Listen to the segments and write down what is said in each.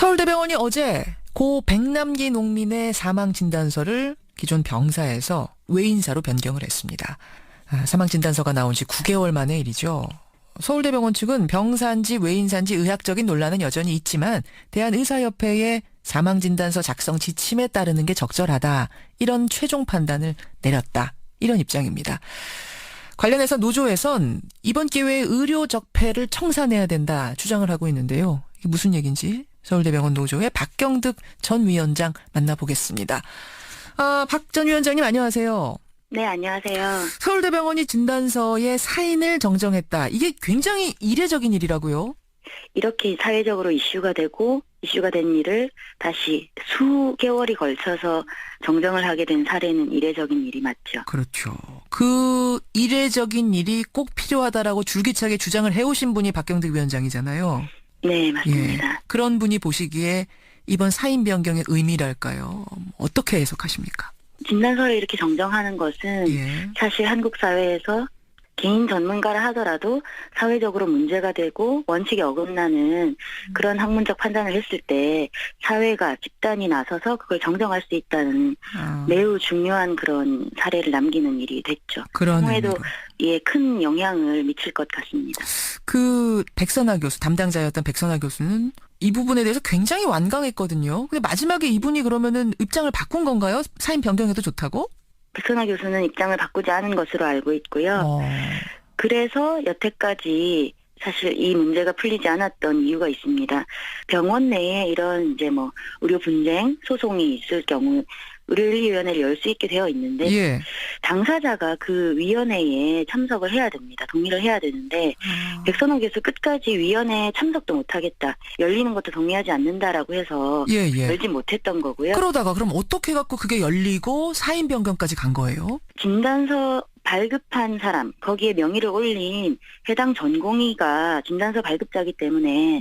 서울대병원이 어제 고 백남기 농민의 사망 진단서를 기존 병사에서 외인사로 변경을 했습니다. 사망 진단서가 나온 지 9개월 만의 일이죠. 서울대병원 측은 병사인지 외인사인지 의학적인 논란은 여전히 있지만 대한의사협회의 사망 진단서 작성 지침에 따르는 게 적절하다. 이런 최종 판단을 내렸다. 이런 입장입니다. 관련해서 노조에선 이번 기회에 의료 적폐를 청산해야 된다 주장을 하고 있는데요. 이게 무슨 얘기인지 서울대병원 노조의 박경득 전 위원장 만나보겠습니다. 박 전 위원장님 안녕하세요. 네, 안녕하세요. 서울대병원이 진단서의 사인을 정정했다. 이게 굉장히 이례적인 일이라고요? 이렇게 사회적으로 이슈가 된 일을 다시 수개월이 걸쳐서 정정을 하게 된 사례는 이례적인 일이 맞죠. 그렇죠. 그 이례적인 일이 꼭 필요하다라고 줄기차게 주장을 해오신 분이 박경득 위원장이잖아요. 네, 맞습니다. 예, 그런 분이 보시기에 이번 사인 변경의 의미랄까요? 어떻게 해석하십니까? 진단서를 이렇게 정정하는 것은 사실 한국 사회에서 개인 전문가라 하더라도 사회적으로 문제가 되고 원칙에 어긋나는 그런 학문적 판단을 했을 때 사회가 집단이 나서서 그걸 정정할 수 있다는 매우 중요한 그런 사례를 남기는 일이 됐죠. 향후에도 큰 영향을 미칠 것 같습니다. 그 백선아 교수, 담당자였던 백선아 교수는 이 부분에 대해서 굉장히 완강했거든요. 근데 마지막에 이분이 그러면은 입장을 바꾼 건가요? 사인 변경해도 좋다고? 백선아 교수는 입장을 바꾸지 않은 것으로 알고 있고요. 그래서 여태까지 사실 이 문제가 풀리지 않았던 이유가 있습니다. 병원 내에 이런 의료 분쟁 소송이 있을 경우 의료윤리위원회를 열 수 있게 되어 있는데 당사자가 그 위원회에 참석을 해야 됩니다. 동의를 해야 되는데 백선호 교수 끝까지 위원회에 참석도 못하겠다. 열리는 것도 동의하지 않는다라고 해서 열지 못했던 거고요. 그러다가 그럼 어떻게 해갖고 그게 열리고 사인 변경까지 간 거예요? 진단서 발급한 사람, 거기에 명의를 올린 해당 전공의가 진단서 발급자이기 때문에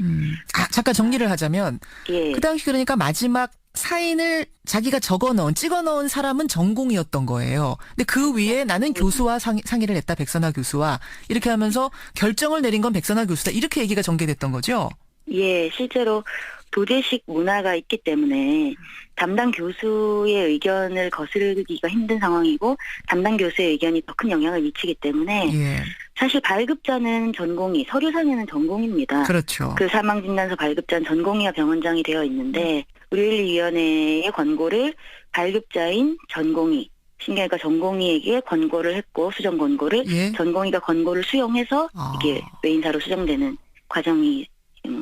잠깐 정리를 하자면 그 당시 그러니까 마지막 사인을 자기가 찍어 넣은 사람은 전공이었던 거예요. 근데 그 위에 나는 교수와 상의를 했다. 백선아 교수와. 이렇게 하면서 결정을 내린 건 백선아 교수다. 이렇게 얘기가 전개됐던 거죠? 예, 실제로 도제식 문화가 있기 때문에 담당 교수의 의견을 거스르기가 힘든 상황이고 담당 교수의 의견이 더 큰 영향을 미치기 때문에 사실 발급자는 전공의, 서류상에는 전공입니다. 그렇죠. 그 사망진단서 발급자는 전공의와 병원장이 되어 있는데 의료윤리위원회의 권고를 발급자인 전공의, 신경외과 전공의에게 권고를 했고 수정 권고를 전공의가 권고를 수용해서 이게 외인사로 수정되는 과정이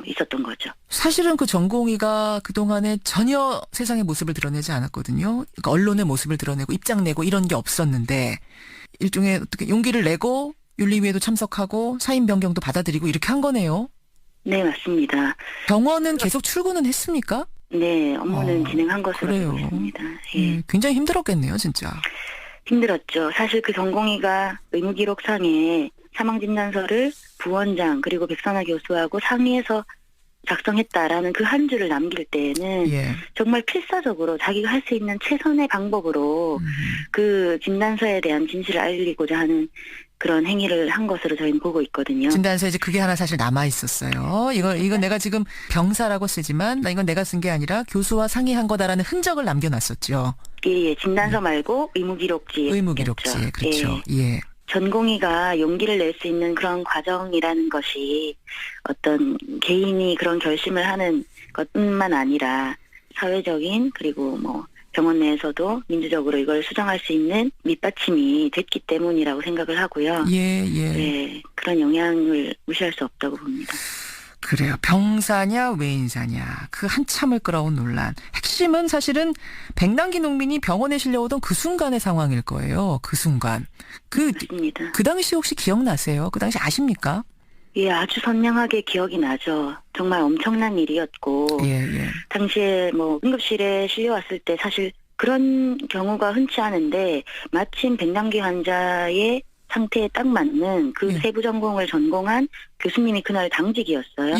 있었던 거죠. 사실은 그 전공의가 그동안에 전혀 세상의 모습을 드러내지 않았거든요. 그러니까 언론의 모습을 드러내고 입장 내고 이런 게 없었는데 일종의 어떻게 용기를 내고 윤리위에도 참석하고 사인 변경도 받아들이고 이렇게 한 거네요. 네, 맞습니다. 병원은 계속 출근은 했습니까? 네, 업무는 진행한 것으로 알고 있습니다. 굉장히 힘들었겠네요, 진짜. 힘들었죠. 사실 그 전공의가 의무기록상에 사망진단서를 부원장 그리고 백선아 교수하고 상의해서 작성했다라는 그 한 줄을 남길 때에는 정말 필사적으로 자기가 할 수 있는 최선의 방법으로 그 진단서에 대한 진실을 알리고자 하는 그런 행위를 한 것으로 저희는 보고 있거든요. 진단서에 이제 그게 하나 사실 남아 있었어요. 이건 내가 지금 병사라고 쓰지만 이건 내가 쓴 게 아니라 교수와 상의한 거다라는 흔적을 남겨놨었죠. 예, 진단서 말고 의무기록지. 그렇죠. 전공의가 용기를 낼 수 있는 그런 과정이라는 것이 어떤 개인이 그런 결심을 하는 것뿐만 아니라 사회적인 그리고 병원 내에서도 민주적으로 이걸 수정할 수 있는 밑받침이 됐기 때문이라고 생각을 하고요. 그런 영향을 무시할 수 없다고 봅니다. 그래요. 병사냐 외인사냐 그 한참을 끌어온 논란. 핵심은 사실은 백남기 농민이 병원에 실려오던 그 순간의 상황일 거예요. 그 순간. 맞습니다. 그 당시 혹시 기억나세요? 그 당시 아십니까? 예, 아주 선명하게 기억이 나죠. 정말 엄청난 일이었고 당시에 응급실에 실려왔을 때 사실 그런 경우가 흔치 않은데 마침 백남기 환자의 상태에 딱 맞는 그 세부 전공을 전공한 교수님이 그날 당직이었어요.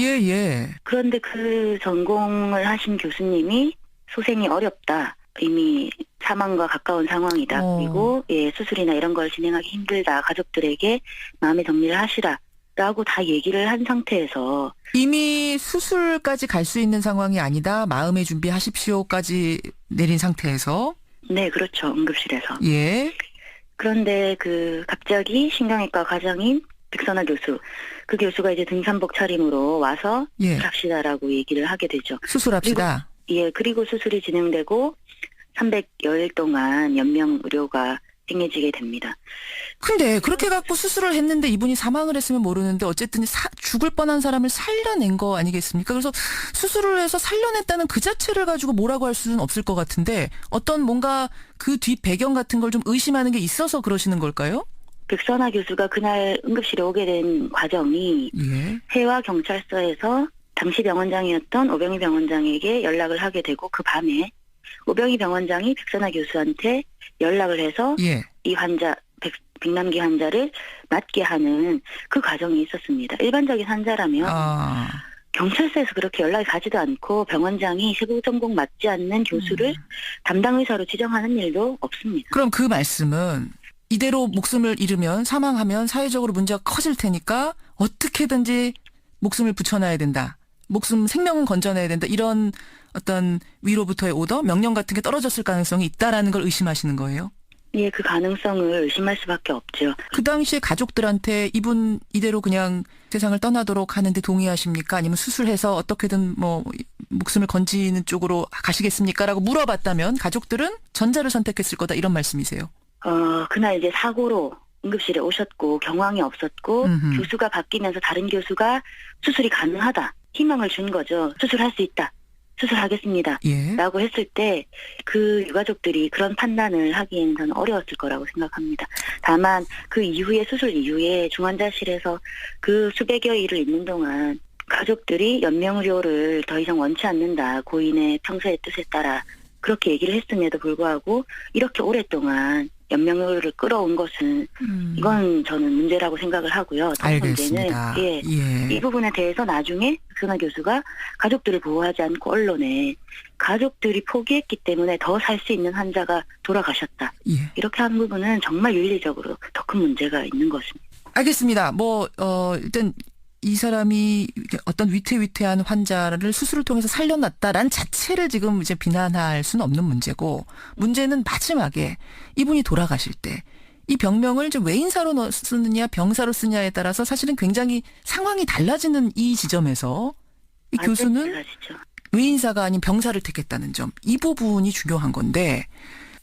그런데 그 전공을 하신 교수님이 소생이 어렵다. 이미 사망과 가까운 상황이다. 그리고 수술이나 이런 걸 진행하기 힘들다. 가족들에게 마음의 정리를 하시라. 라고 다 얘기를 한 상태에서 이미 수술까지 갈 수 있는 상황이 아니다. 마음의 준비하십시오까지 내린 상태에서. 네, 그렇죠. 응급실에서. 예. 그런데 갑자기 신경외과 과장인 백선아 교수, 그 교수가 이제 등산복 차림으로 와서 예. 수술합시다라고 얘기를 하게 되죠. 수술합시다. 그리고 수술이 진행되고 300여일 동안 연명 의료가 행해지게 됩니다. 근데 그렇게 갖고 수술을 했는데 이분이 사망을 했으면 모르는데 어쨌든 죽을 뻔한 사람을 살려낸 거 아니겠습니까? 그래서 수술을 해서 살려냈다는 그 자체를 가지고 뭐라고 할 수는 없을 것 같은데 어떤 뭔가 그 뒷 배경 같은 걸 좀 의심하는 게 있어서 그러시는 걸까요? 백선아 교수가 그날 응급실에 오게 된 과정이 예. 해와경찰서에서 당시 병원장이었던 오병희 병원장에게 연락을 하게 되고 그 밤에 오병희 병원장이 백선아 교수한테 연락을 해서 예. 이 환자 백남기 환자를 맞게 하는 그 과정이 있었습니다. 일반적인 환자라면 경찰서에서 그렇게 연락이 가지도 않고 병원장이 세부 전공 맞지 않는 교수를 담당 의사로 지정하는 일도 없습니다. 그럼 그 말씀은 이대로 목숨을 잃으면 사망하면 사회적으로 문제가 커질 테니까 어떻게든지 목숨을 붙여놔야 된다. 생명은 건져내야 된다. 이런 어떤 위로부터의 오더, 명령 같은 게 떨어졌을 가능성이 있다라는 걸 의심하시는 거예요? 예, 그 가능성을 의심할 수밖에 없죠. 그 당시에 가족들한테 이분 이대로 그냥 세상을 떠나도록 하는데 동의하십니까? 아니면 수술해서 어떻게든 목숨을 건지는 쪽으로 가시겠습니까? 라고 물어봤다면 가족들은 전자를 선택했을 거다 이런 말씀이세요? 그날 이제 사고로 응급실에 오셨고 경황이 없었고 교수가 바뀌면서 다른 교수가 수술이 가능하다. 희망을 준 거죠. 수술할 수 있다. 수술하겠습니다. 예. 라고 했을 때 그 유가족들이 그런 판단을 하기에는 저는 어려웠을 거라고 생각합니다. 다만 그 이후에 수술 이후에 중환자실에서 그 수백여 일을 있는 동안 가족들이 연명의료를 더 이상 원치 않는다. 고인의 평소의 뜻에 따라 그렇게 얘기를 했음에도 불구하고 이렇게 오랫동안 연명의료를 끌어온 것은 이건 저는 문제라고 생각을 하고요. 알겠습니다. 문제는 예. 이 부분에 대해서 나중에 백선아 교수가 가족들을 보호하지 않고 언론에 가족들이 포기했기 때문에 더 살 수 있는 환자가 돌아가셨다. 예. 이렇게 하는 부분은 정말 윤리적으로 더 큰 문제가 있는 것입니다. 알겠습니다. 일단 이 사람이 어떤 위태위태한 환자를 수술을 통해서 살려놨다라는 자체를 지금 이제 비난할 수는 없는 문제고, 문제는 마지막에 이분이 돌아가실 때 이 병명을 이제 외인사로 쓰느냐 병사로 쓰느냐에 따라서 사실은 굉장히 상황이 달라지는 이 지점에서 이 교수는 달라지죠. 외인사가 아닌 병사를 택했다는 점, 이 부분이 중요한 건데,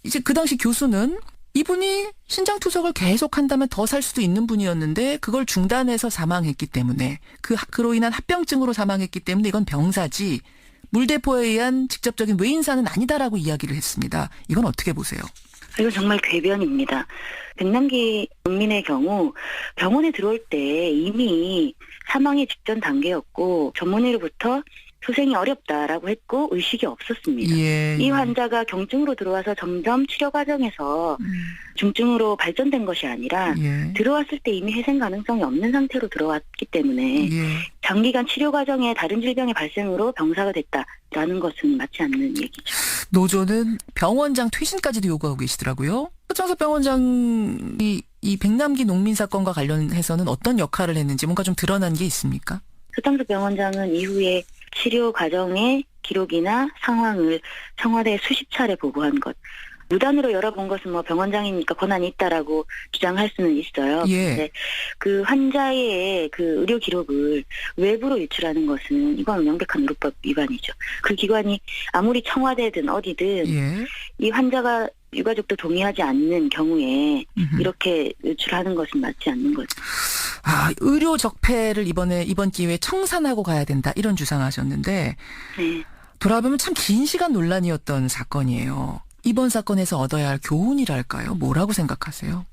이제 그 당시 교수는 이분이 신장투석을 계속한다면 더 살 수도 있는 분이었는데 그걸 중단해서 사망했기 때문에 그로 인한 합병증으로 사망했기 때문에 이건 병사지 물대포에 의한 직접적인 외인사는 아니다라고 이야기를 했습니다. 이건 어떻게 보세요? 이건 정말 궤변입니다. 백남기 농민의 경우 병원에 들어올 때 이미 사망의 직전 단계였고 전문의로부터 소생이 어렵다라고 했고 의식이 없었습니다. 예. 이 환자가 경증으로 들어와서 점점 치료 과정에서 중증으로 발전된 것이 아니라 들어왔을 때 이미 회생 가능성이 없는 상태로 들어왔기 때문에 장기간 치료 과정에 다른 질병의 발생으로 병사가 됐다라는 것은 맞지 않는 얘기죠. 노조는 병원장 퇴진까지도 요구하고 계시더라고요. 서창섭 병원장이 이 백남기 농민 사건과 관련해서는 어떤 역할을 했는지 뭔가 좀 드러난 게 있습니까? 서창섭 병원장은 이후에 치료 과정의 기록이나 상황을 청와대에 수십 차례 보고한 것. 무단으로 열어본 것은 병원장이니까 권한이 있다라고 주장할 수는 있어요. 그런데 그 환자의 그 의료 기록을 외부로 유출하는 것은 이건 명백한 의료법 위반이죠. 그 기관이 아무리 청와대든 어디든 이 환자가 유가족도 동의하지 않는 경우에 이렇게 유출하는 것은 맞지 않는 거죠. 의료 적폐를 이번 기회에 청산하고 가야 된다 이런 주장하셨는데 돌아보면 참 긴 시간 논란이었던 사건이에요. 이번 사건에서 얻어야 할 교훈이랄까요? 뭐라고 생각하세요?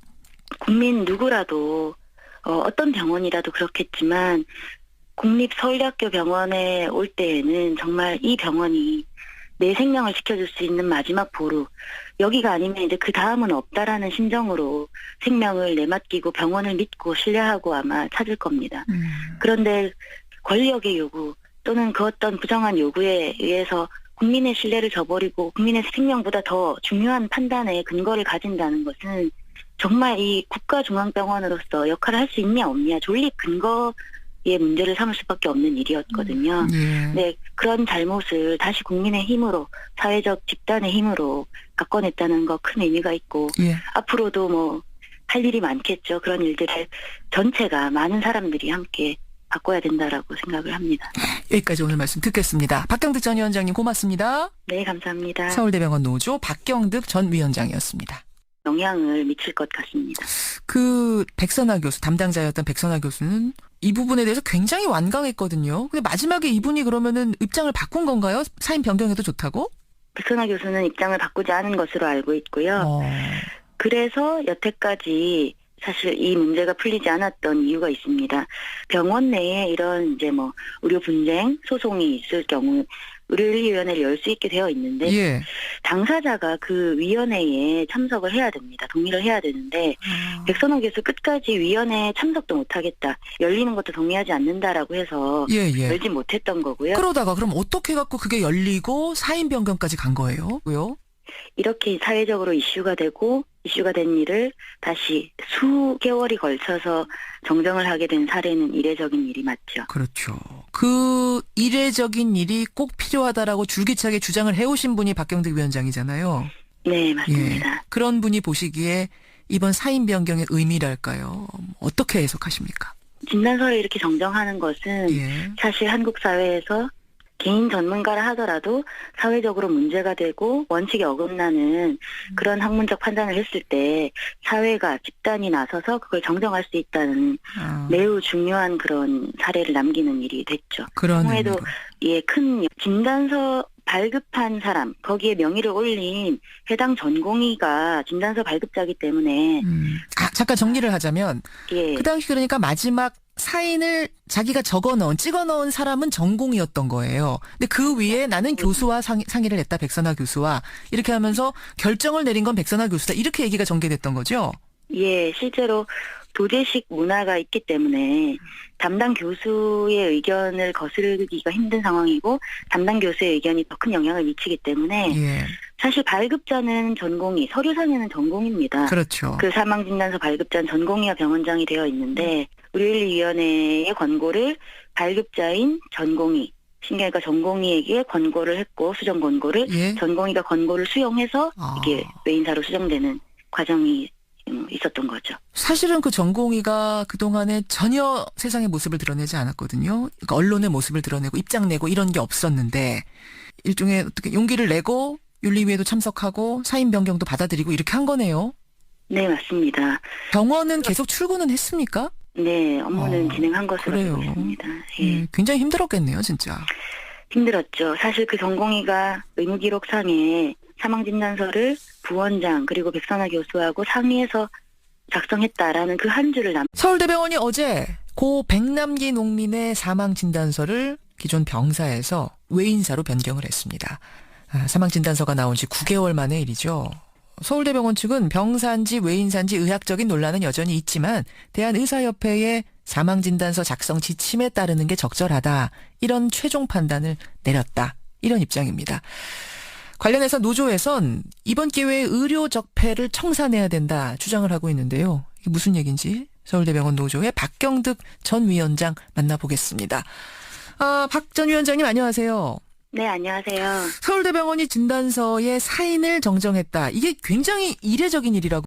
국민 누구라도 어떤 병원이라도 그렇겠지만 국립서울대학교 병원에 올 때에는 정말 이 병원이 내 생명을 지켜줄 수 있는 마지막 보루, 여기가 아니면 이제 그 다음은 없다라는 심정으로 생명을 내맡기고 병원을 믿고 신뢰하고 아마 찾을 겁니다. 그런데 권력의 요구 또는 그 어떤 부정한 요구에 의해서 국민의 신뢰를 저버리고 국민의 생명보다 더 중요한 판단에 근거를 가진다는 것은 정말 이 국가중앙병원으로서 역할을 할 수 있냐 없냐 존립 근거의 문제를 삼을 수밖에 없는 일이었거든요. 네, 그런 잘못을 다시 국민의 힘으로 사회적 집단의 힘으로 바꿔냈다는 거 큰 의미가 있고 앞으로도 뭐 할 일이 많겠죠. 그런 일들을 전체가 많은 사람들이 함께 바꿔야 된다라고 생각을 합니다. 여기까지 오늘 말씀 듣겠습니다. 박경득 전 위원장님 고맙습니다. 네, 감사합니다. 서울대병원 노조 박경득 전 위원장이었습니다. 영향을 미칠 것 같습니다. 그 백선아 교수, 담당자였던 백선아 교수는 이 부분에 대해서 굉장히 완강했거든요. 근데 마지막에 이분이 그러면은 입장을 바꾼 건가요? 사인 변경해도 좋다고? 백선아 교수는 입장을 바꾸지 않은 것으로 알고 있고요. 그래서 여태까지 사실 이 문제가 풀리지 않았던 이유가 있습니다. 병원 내에 이런 이제 뭐 의료 분쟁 소송이 있을 경우 의료윤리위원회를 열 수 있게 되어 있는데 당사자가 그 위원회에 참석을 해야 됩니다. 동의를 해야 되는데 백선호 교수 끝까지 위원회에 참석도 못하겠다. 열리는 것도 동의하지 않는다라고 해서 열지 못했던 거고요. 그러다가 그럼 어떻게 갖고 그게 열리고 사인 변경까지 간 거예요? 왜요? 이렇게 사회적으로 이슈가 된 일을 다시 수개월이 걸쳐서 정정을 하게 된 사례는 이례적인 일이 맞죠. 그렇죠. 그 이례적인 일이 꼭 필요하다라고 줄기차게 주장을 해오신 분이 박경득 위원장이잖아요. 네, 맞습니다. 그런 분이 보시기에 이번 사인 변경의 의미랄까요? 어떻게 해석하십니까? 진단서를 이렇게 정정하는 것은 사실 한국 사회에서 개인 전문가라 하더라도 사회적으로 문제가 되고 원칙에 어긋나는 그런 학문적 판단을 했을 때 사회가 집단이 나서서 그걸 정정할 수 있다는 매우 중요한 그런 사례를 남기는 일이 됐죠. 그럼에도 큰 진단서 발급한 사람, 거기에 명의를 올린 해당 전공의가 진단서 발급자이기 때문에 잠깐 정리를 하자면 그 당시 그러니까 마지막 사인을 자기가 찍어 넣은 사람은 전공이었던 거예요. 근데 그 위에 나는 교수와 상의를 했다. 백선아 교수와. 이렇게 하면서 결정을 내린 건 백선아 교수다. 이렇게 얘기가 전개됐던 거죠? 예, 실제로 도제식 문화가 있기 때문에 담당 교수의 의견을 거스르기가 힘든 상황이고 담당 교수의 의견이 더 큰 영향을 미치기 때문에 사실 발급자는 전공의, 서류상에는 전공입니다. 그렇죠. 그 사망진단서 발급자는 전공의와 병원장이 되어 있는데 의료윤리위원회의 권고를 발급자인 전공의, 신경외과 전공의에게 권고를 했고 수정 권고를 전공의가 권고를 수용해서 이게 외인사로 수정되는 과정이 있었던 거죠. 사실은 그 전공의가 그동안에 전혀 세상의 모습을 드러내지 않았거든요. 그러니까 언론의 모습을 드러내고 입장 내고 이런 게 없었는데 일종의 어떻게 용기를 내고 윤리위에도 참석하고 사인 변경도 받아들이고 이렇게 한 거네요. 네, 맞습니다. 병원은 계속 출근은 했습니까? 네, 업무는 진행한 것으로 알고 있습니다. 굉장히 힘들었겠네요, 진짜. 힘들었죠. 사실 그 전공의가 의무기록상에 사망진단서를 부원장 그리고 백선아 교수하고 상의해서 작성했다라는 그 한 줄을 서울대병원이 어제 고 백남기 농민의 사망진단서를 기존 병사에서 외인사로 변경을 했습니다. 사망진단서가 나온 지 9개월 만의 일이죠. 서울대병원 측은 병사인지 외인사인지 의학적인 논란은 여전히 있지만 대한의사협회의 사망진단서 작성 지침에 따르는 게 적절하다. 이런 최종 판단을 내렸다. 이런 입장입니다. 관련해서 노조에선 이번 기회에 의료 적폐를 청산해야 된다 주장을 하고 있는데요. 이게 무슨 얘기인지 서울대병원 노조의 박경득 전 위원장 만나보겠습니다. 박 전 위원장님 안녕하세요. 네, 안녕하세요. 서울대병원이 진단서에 사인을 정정했다. 이게 굉장히 이례적인 일이라고